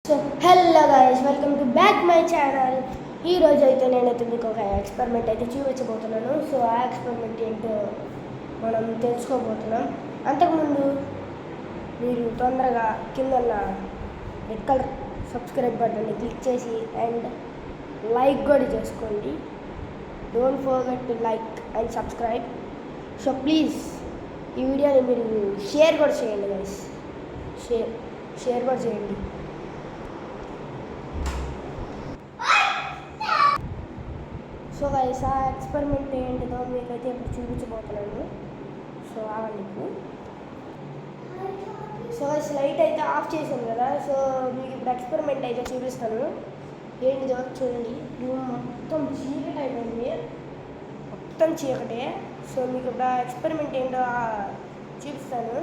So hello guys, welcome to back my channel. ఈరోజు అయితే నేనైతే మీకు ఒక ఎక్స్పెరిమెంట్ అయితే చూపించబోతున్నాను. సో ఆ ఎక్స్పెరిమెంట్ ఏంటో మనం తెలుసుకోబోతున్నాం. అంతకుముందు మీరు తొందరగా కింద రెడ్ కలర్ సబ్స్క్రైబ్ బటన్ని క్లిక్ చేసి అండ్ లైక్ కూడా చేసుకోండి. Don't forget to like and subscribe. So please ఈ వీడియోని మీరు షేర్ కూడా చేయండి గైస్. షేర్ కూడా చేయండి. సో గైస్, ఆ ఎక్స్పెరిమెంట్ ఏంటిదో మీకైతే ఇప్పుడు చూపించబోతున్నాను. సో ఆగండి ఇప్పుడు. సో గైస్, లైట్ అయితే ఆఫ్ చేశాను కదా. సో మీకు ఇప్పుడు ఎక్స్పెరిమెంట్ అయితే చూపిస్తాను. ఏంటిదో చూడండి. రూమ్ మొత్తం చీకటి అయిపోయింది, మొత్తం చీకటే. సో మీకు ఇప్పుడు ఎక్స్పెరిమెంట్ ఏంటో చూపిస్తాను.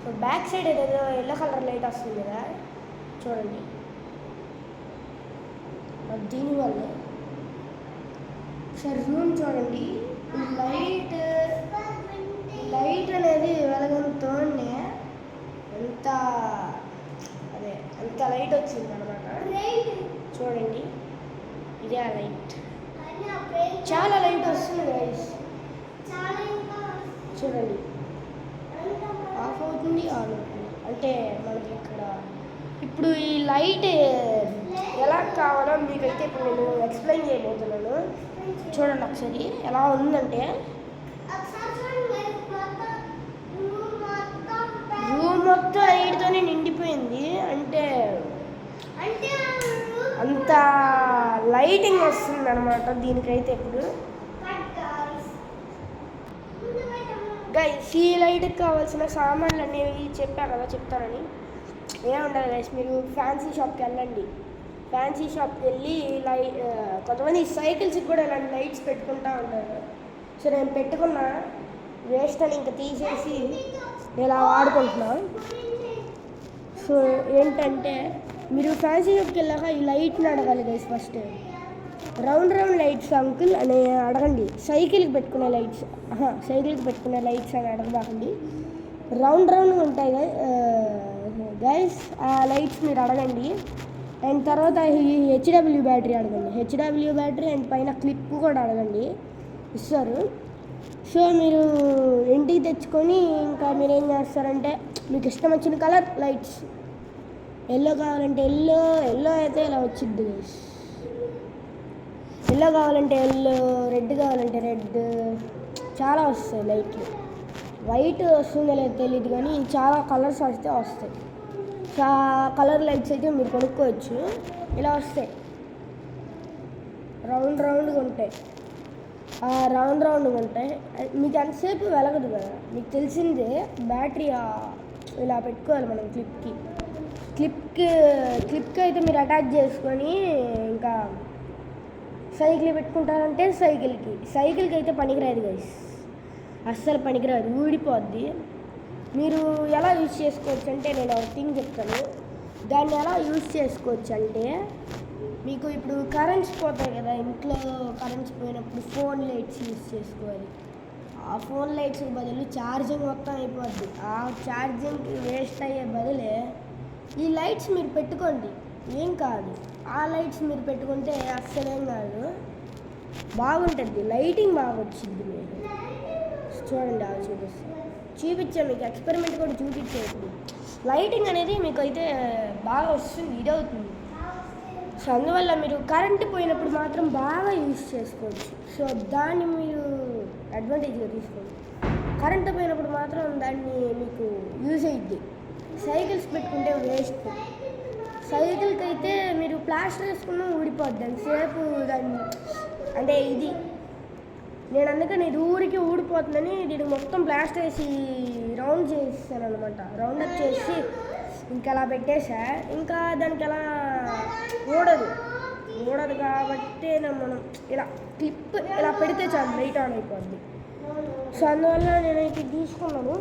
సో బ్యాక్ సైడ్ ఏదో ఎల్లో కలర్ లైట్ వస్తుంది కదా, చూడండి. దీనివల్ల సార్ రూమ్ చూడండి. లైట్ అనేది వెలగడంతోనే ఎంత లైట్ వచ్చింది అనమాట. చూడండి, ఇదే ఆ లైట్. చాలా లైట్ వస్తుంది గైస్. చూడండి, ఆఫ్ అవుతుంది, ఆన్ అవుతుంది. అంటే మనకి ఇక్కడ ఇప్పుడు ఈ లైట్ ఎలా కావాలో మీకైతే ఇప్పుడు నేను ఎక్స్ప్లెయిన్ చేయబోతున్నాను. చూడండి ఒకసారి ఎలా ఉందంటే, రూమ్ మొత్తం లైట్తోనే నిండిపోయింది. అంటే అంత లైటింగ్ వస్తుంది అనమాట దీనికైతే. ఇప్పుడు గైస్, ఈ లైట్కి కావాల్సిన సామాన్లు అనేవి చెప్పా కదా, చెప్తానని. ఏముండదు గైస్, మీరు ఫ్యాన్సీ షాప్కి వెళ్ళండి. ఫ్యాన్సీ షాప్కి వెళ్ళి కొంతమంది సైకిల్స్కి కూడా ఇలాంటి లైట్స్ పెట్టుకుంటూ ఉంటారు. సో నేను పెట్టుకున్నా, వేస్ట్ అని ఇంకా తీసేసి ఇలా వాడుకుంటున్నా. సో ఏంటంటే, మీరు ఫ్యాన్సీ షాప్కి వెళ్ళాక ఈ లైట్ని అడగాలి guys. First round lights uncle అని అడగండి. సైకిల్కి పెట్టుకునే లైట్స్ అని అడగబాకండి. రౌండ్గా ఉంటాయి గైస్, ఆ లైట్స్ మీరు అడగండి. అండ్ తర్వాత ఈ హెచ్డబ్ల్యూ బ్యాటరీ అడగండి. హెచ్డబ్ల్యూ బ్యాటరీ అండ్ పైన క్లిప్ కూడా అడగండి, ఇస్తారు. సో మీరు ఇంటికి తెచ్చుకొని ఇంకా మీరు ఏం చేస్తారంటే, మీకు ఇష్టం వచ్చిన కలర్ లైట్స్, ఎల్లో కావాలంటే ఎల్లో అయితే ఇలా వచ్చింది గైస్. ఎల్లో కావాలంటే ఎల్లో, రెడ్ కావాలంటే రెడ్, చాలా వస్తాయి లైట్లు. వైట్ వస్తుందో లేదో తెలియదు కానీ చాలా కలర్స్ వస్తే వస్తాయి. కలర్ లైట్స్ అయితే మీరు కొనుక్కోవచ్చు. ఇలా వస్తాయి, రౌండ్గా ఉంటాయి. రౌండ్గా ఉంటాయి. మీకు ఎంతసేపు వెలగదు కదా, మీకు తెలిసిందే. బ్యాటరీ ఇలా పెట్టుకోవాలి మనం క్లిప్కి అయితే మీరు అటాచ్ చేసుకొని ఇంకా సైకిల్ పెట్టుకుంటారంటే సైకిల్కి అయితే పనికిరాదు గైస్, అస్సలు పనికిరాదు, ఊడిపోద్ది. మీరు ఎలా యూజ్ చేసుకోవచ్చు అంటే, నేను ఒక థింగ్ చెప్తాను. దాన్ని ఎలా యూజ్ చేసుకోవచ్చు అంటే, మీకు ఇప్పుడు కరెంట్స్ పోతాయి కదా, ఇంట్లో కరెంట్స్ పోయినప్పుడు ఫోన్ లైట్స్ యూజ్ చేసుకోవాలి. ఆ ఫోన్ లైట్స్కి బదులు ఛార్జింగ్ మొత్తం అయిపోద్ది. ఆ ఛార్జింగ్కి వేస్ట్ అయ్యే బదులే ఈ లైట్స్ మీరు పెట్టుకోండి, ఏం కాదు. ఆ లైట్స్ మీరు పెట్టుకుంటే అస్సలేం కాదు, బాగుంటుంది, లైటింగ్ బాగా వచ్చింది. మీరు చూడండి, అవి చూపించాను మీకు, ఎక్స్పెరిమెంట్ కూడా చూపించేది. లైటింగ్ అనేది మీకు అయితే బాగా వస్తుంది, ఇదవుతుంది. సో అందువల్ల మీరు కరెంటు పోయినప్పుడు మాత్రం బాగా యూజ్ చేసుకోవచ్చు. సో దాన్ని మీరు అడ్వాంటేజ్గా తీసుకోండి. కరెంటు పోయినప్పుడు మాత్రం దాన్ని మీకు యూజ్ అయ్యిద్ది. సైకిల్స్ పెట్టుకుంటే వేస్ట్. సైకిల్కి అయితే మీరు ప్లాస్టర్ వేసుకున్నా ఊడిపోద్ది అంతసేపు. దాన్ని అంటే ఇది నేను అందుకని ఇది ఊరికి ఊడిపోతుందని దీనికి మొత్తం ప్లాస్టర్ వేసి రౌండ్ చేసాను అనమాట. రౌండప్ చేసి ఇంకా అలా పెట్టేసా. ఇంకా దానికి అలా ఊడదు కాబట్టి మనం ఇలా క్లిప్ ఇలా పెడితే చాలు, లైట్ ఆన్ అయిపోద్ది. సో అందువల్ల నేనైతే తీసుకున్నాను.